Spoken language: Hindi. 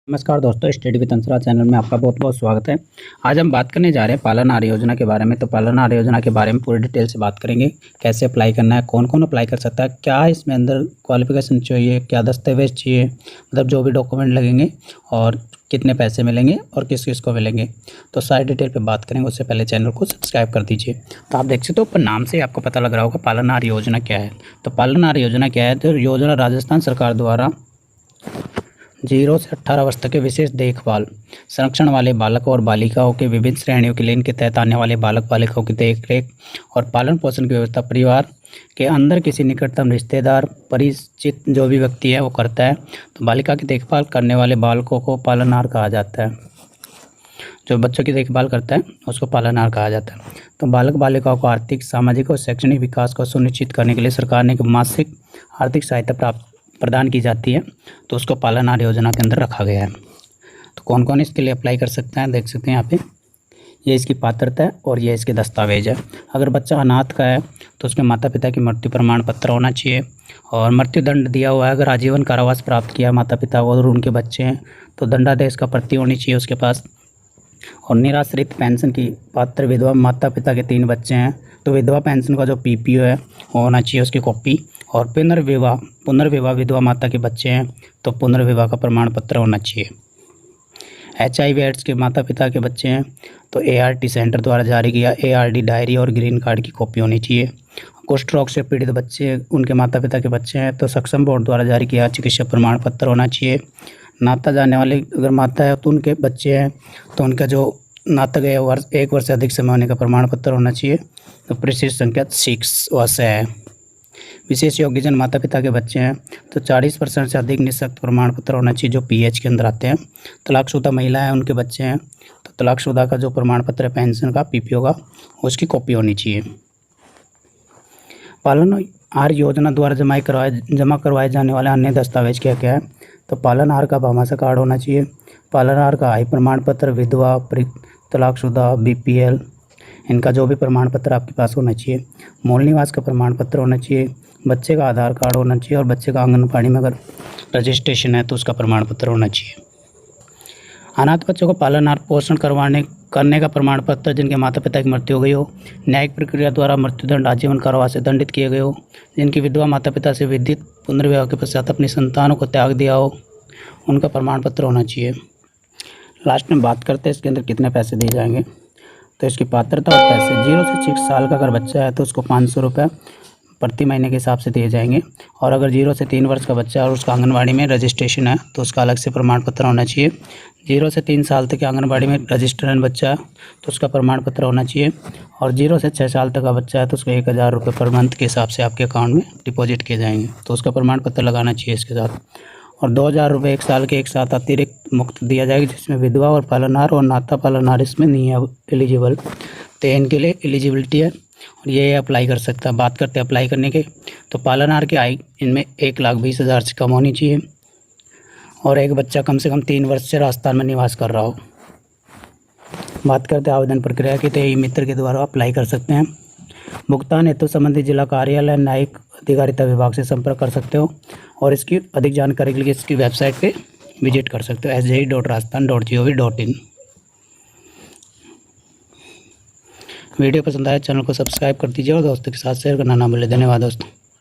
नमस्कार दोस्तों, स्टडी विद अंसराज चैनल में आपका बहुत बहुत स्वागत है। आज हम बात करने जा रहे हैं पालनहार योजना के बारे में। तो पालनहार योजना के बारे में पूरी डिटेल से बात करेंगे। कैसे अप्लाई करना है, कौन कौन अप्लाई कर सकता है, क्या इसमें अंदर क्वालिफिकेशन चाहिए, क्या दस्तावेज चाहिए, मतलब जो भी डॉक्यूमेंट लगेंगे और कितने पैसे मिलेंगे और किस किस को मिलेंगे, तो सारी डिटेल पे बात करेंगे। उससे पहले चैनल को सब्सक्राइब कर दीजिए। तो आप देख सकते हो, ऊपर नाम से आपको पता लग रहा होगा पालनहार योजना क्या है। तो पालनहार योजना क्या है? तो योजना राजस्थान सरकार द्वारा 0 से 18 वर्ष तक के विशेष देखभाल संरक्षण वाले बालकों और बालिकाओं के विभिन्न श्रेणियों के लिए इनके तहत आने वाले बालक बालिकाओं की देखरेख और पालन पोषण की व्यवस्था परिवार के अंदर किसी निकटतम रिश्तेदार परिचित जो भी व्यक्ति है वो करता है। तो बालिका की देखभाल करने वाले बालकों को पालनहार कहा जाता है। जो बच्चों की देखभाल करता है उसको पालनहार कहा जाता है। तो बालक बालिकाओं को आर्थिक, सामाजिक और शैक्षणिक विकास को सुनिश्चित करने के लिए सरकार ने एक मासिक आर्थिक सहायता प्रदान की जाती है। तो उसको पालनहार योजना के अंदर रखा गया है। तो कौन कौन इसके लिए अप्लाई कर सकते हैं, देख सकते हैं यहाँ पे। ये इसकी पात्रता है और ये इसके दस्तावेज है। अगर बच्चा अनाथ का है तो उसके माता पिता की मृत्यु प्रमाण पत्र होना चाहिए, और मृत्यु दंड दिया हुआ है, अगर आजीवन कारावास प्राप्त किया माता पिता और उनके बच्चे हैं तो दंडादेश का प्रति होनी चाहिए उसके पास। और निराश्रित पेंशन की पात्र विधवा माता पिता के 3 बच्चे हैं तो विधवा पेंशन का जो पीपीओ है वो होना चाहिए उसकी कॉपी। और पुनर्विवाह विधवा माता के बच्चे हैं तो पुनर्विवाह का प्रमाण पत्र होना चाहिए। HIV एड्स के माता पिता के बच्चे हैं तो ART सेंटर द्वारा जारी किया ARD डायरी और ग्रीन कार्ड की कॉपी होनी चाहिए। कुष्ठ रोग से पीड़ित बच्चे उनके माता पिता के बच्चे हैं तो सक्षम बोर्ड द्वारा जारी किया चिकित्सा प्रमाण पत्र होना चाहिए। नाता जाने वाले अगर माता है तो उनके बच्चे हैं तो उनका जो नाता गया 1 वर्ष से अधिक समय होने का प्रमाण पत्र होना चाहिए। तो पृष्ठ संख्या 6 वर्ष है। विशेष योग्यजन माता पिता के बच्चे हैं तो 40% से अधिक निःशक्त प्रमाण पत्र होना चाहिए जो PH के अंदर आते हैं। तलाकशुदा महिला है उनके बच्चे हैं तो तलाकशुदा का जो प्रमाण पत्र है पेंशन का PPO का उसकी कॉपी होनी चाहिए। पालनहार योजना द्वारा जमा करवाए जाने वाले अन्य दस्तावेज क्या क्या है? तो पालनहार का भामाशाह कार्ड होना चाहिए, पालनहार का आय प्रमाण पत्र, विधवा, तलाकशुदा, BPL इनका जो भी प्रमाण पत्र आपके पास होना चाहिए। मूल निवास का प्रमाण पत्र होना चाहिए, बच्चे का आधार कार्ड होना चाहिए, और बच्चे का आंगनबाड़ी में अगर रजिस्ट्रेशन है तो उसका प्रमाण पत्र होना चाहिए। अनाथ बच्चों को पालनहार पोषण करने का प्रमाण पत्र जिनके माता पिता की मृत्यु हो गई हो, न्यायिक प्रक्रिया द्वारा मृत्युदंड आजीवन कारावास से दंडित किए गए हो, जिनकी विधवा माता पिता से विधित पुनर्विवाह के पश्चात अपनी संतानों को त्याग दिया हो, उनका प्रमाण पत्र होना चाहिए। लास्ट में बात करते हैं इसके अंदर कितने पैसे दिए जाएंगे। तो इसकी पात्रता और पैसे 0 से 6 साल का अगर बच्चा है तो उसको 500 रुपये प्रति महीने के हिसाब से दिए जाएंगे। और अगर 0 से 3 वर्ष का बच्चा है और उसका आंगनबाड़ी में रजिस्ट्रेशन है तो उसका अलग से प्रमाण पत्र होना चाहिए। 0 से 3 साल तक के आंगनबाड़ी में रजिस्टर्ड बच्चा है तो उसका प्रमाण पत्र होना चाहिए। और 0 से 6 साल तक का बच्चा है तो उसको 1000 रुपये पर मंथ के हिसाब से आपके अकाउंट में डिपॉजिट किए जाएंगे, तो उसका प्रमाण पत्र लगाना चाहिए इसके साथ। और 2000 रुपये 1 साल के एक साथ अतिरिक्त मुफ्त दिया जाएगा, जिसमें विधवा और पालनहार और नाता पालनहार इसमें नहीं है एलिजिबल, तो इनके लिए एलिजिबिलिटी है और ये अप्लाई कर सकता है। बात करते हैं अप्लाई करने के, तो पालनहार की आय इनमें 1,20,000 से कम होनी चाहिए और एक बच्चा कम से कम 3 वर्ष से राजस्थान में निवास कर रहा हो। बात करते हैं आवेदन प्रक्रिया की, तो ई मित्र के द्वारा अप्लाई कर सकते हैं। भुगतान हेतु संबंधित जिला कार्यालय न्यायिक अधिकारिता विभाग से संपर्क कर सकते हो, और इसकी अधिक जानकारी के लिए इसकी वेबसाइट पे विजिट कर सकते हो sji.rajasthan.gov.in। वीडियो पसंद आया चैनल को सब्सक्राइब कर दीजिए और दोस्तों के साथ शेयर करना ना भूलें। धन्यवाद दोस्तों।